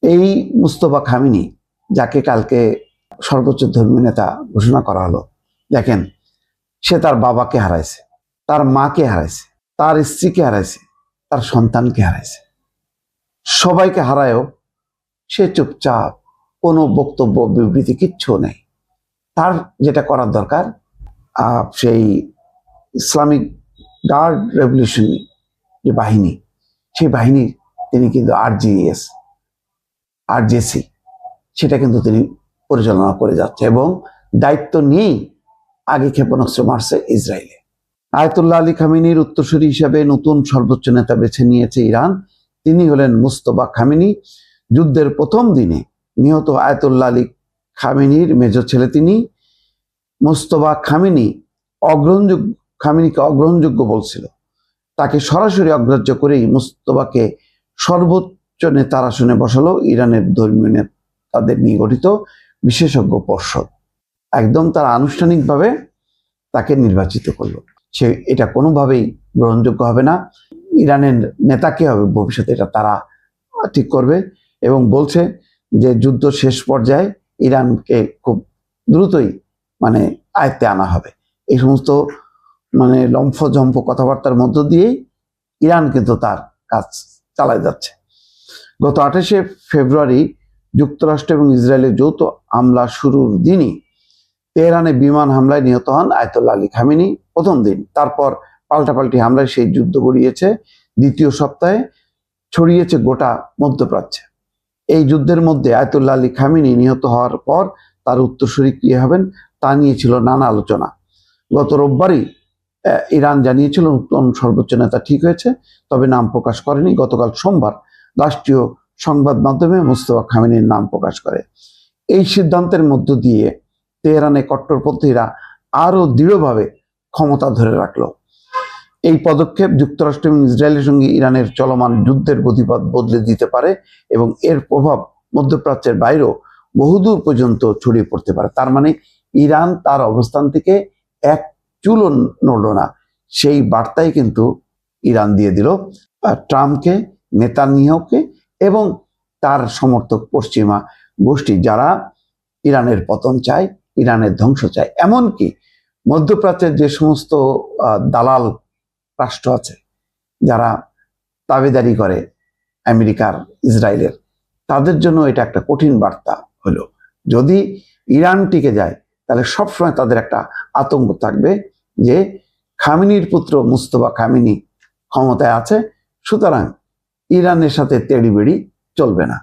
এই মুস্তফা খামেনি, যাকে কালকে সর্বোচ্চ ধর্মীয় নেতা ঘোষণা করা হলো, দেখেন সে তার বাবাকে হারাইছে, তার মাকে হারাইছে, তার স্ত্রীকে হারাইছে, তার সন্তানকে হারাইছে। সবাইকে হারায়ও সে চুপচাপ, কোনো বক্তব্য বিবৃতি কিচ্ছু নেই। তার যেটা করার দরকার, সেই ইসলামিক গার্ড রেভলিউশন যে বাহিনী, সেই বাহিনী তিনি কিন্তু আরজেসি সেটা কিন্তু তিনি পরিচালনা করে যাচ্ছে এবং দায়িত্ব নিয়েই আগে ক্ষেপণাস্ত্র মারছে ইসরায়েলে। আয়াতুল্লাহ আলী খামেনির উত্তরসূরি হিসাবে নতুন সর্বোচ্চ নেতা বেছে নিয়েছে ইরান। তিনি হলেন মুস্তফা খামেনি। যুদ্ধের প্রথম দিনে নিহত আয়াতুল্লাহ আলী খামেনির মেজ ছেলে তিনি। মুস্তফা খামেনিকে অগ্রহণযোগ্য বলছিল। তাকে সরাসরি অগ্রাহ্য করেই মুস্তফাকে সর্বোচ্চ নেতার আসনে বসালো ইরানের ধর্মীয় নেতাদের নিয়ে গঠিত বিশেষজ্ঞ পর্ষদ। একদম তারা আনুষ্ঠানিকভাবে তাকে নির্বাচিত করলো। এটা কোনোভাবেই গ্রহণযোগ্য হবে না। ইরানের নেতা কে হবে ভবিষ্যতে, এটা তারা ঠিক করবে এবং বলছে যে যুদ্ধ শেষ পর্যায়ে ইরানকে খুব দ্রুতই আয়ত্তে আনা হবে। এই সমস্ত লম্ফ-জম্ফ কথাবার্তার মধ্য দিয়েই ইরান কিন্তু তার কাজ চালায় যাচ্ছে। গত 28শে ফেব্রুয়ারি যুক্তরাষ্ট্র এবং ইসরায়েলের যৌথ হামলা শুরুর দিনই তেহরানে বিমান হামলায় নিহত হন আয়াতুল্লাহ আলী খামেনি প্রথম দিন। তারপর পাল্টাপাল্টি হামলায় সেই যুদ্ধ গড়িয়েছে। দ্বিতীয় সপ্তাহে ছড়িয়েছে গোটা মধ্যপ্রাচ্যে। এই যুদ্ধের মধ্যে আয়াতুল্লাহ আলী খামেনি নিহত হওয়ার পর তার উত্তরসূরি কে হবেন তা নিয়ে ছিল নানা আলোচনা। গত রোববারই ইরান জানিয়েছিল নতুন সর্বোচ্চ নেতা ঠিক হয়েছে, তবে নাম প্রকাশ করেনি। গতকাল সোমবার রাষ্ট্রীয় সংবাদ মাধ্যমে মুস্তফা খামেনির নাম প্রকাশ করে। এই সিদ্ধান্তের মধ্য দিয়ে তেহরানে কট্টরপন্থীরা আরো দৃঢ়ভাবে ক্ষমতা ধরে রাখলো। এই পদক্ষেপ যুক্তরাষ্ট্র এবং ইসরায়েলের সঙ্গে ইরানের চলমান যুদ্ধের গতিপথ বদলে দিতে পারে এবং এর প্রভাব মধ্যপ্রাচ্যের বাইরেও বহুদূর পর্যন্ত ছড়িয়ে পড়তে পারে। তার মানে ইরান তার অবস্থান থেকে এক চুলও নড়ল না। সেই বার্তাই কিন্তু ইরান দিয়ে দিল ট্রাম্পকে, নেতানিয়াহুকে এবং তার সমর্থক পশ্চিমা গোষ্ঠী, যারা ইরানের পতন চায়, ইরানের ধ্বংস চায়। এমনকি মধ্যপ্রাচ্যের যে সমস্ত দালাল রাষ্ট্র আছে, যারা দাবিদারি করে আমেরিকার, ইসরায়েলের, তাদের জন্য এটা একটা কঠিন বার্তা হলো। যদি ইরান টিকে যায় তাহলে সবসময় তাদের একটা আতঙ্ক থাকবে যে খামেনির পুত্র মুস্তফা খামেনি ক্ষমতায় আছে, সুতরাং ইরানের সাথে তেড়িবেড়ি চলবে না।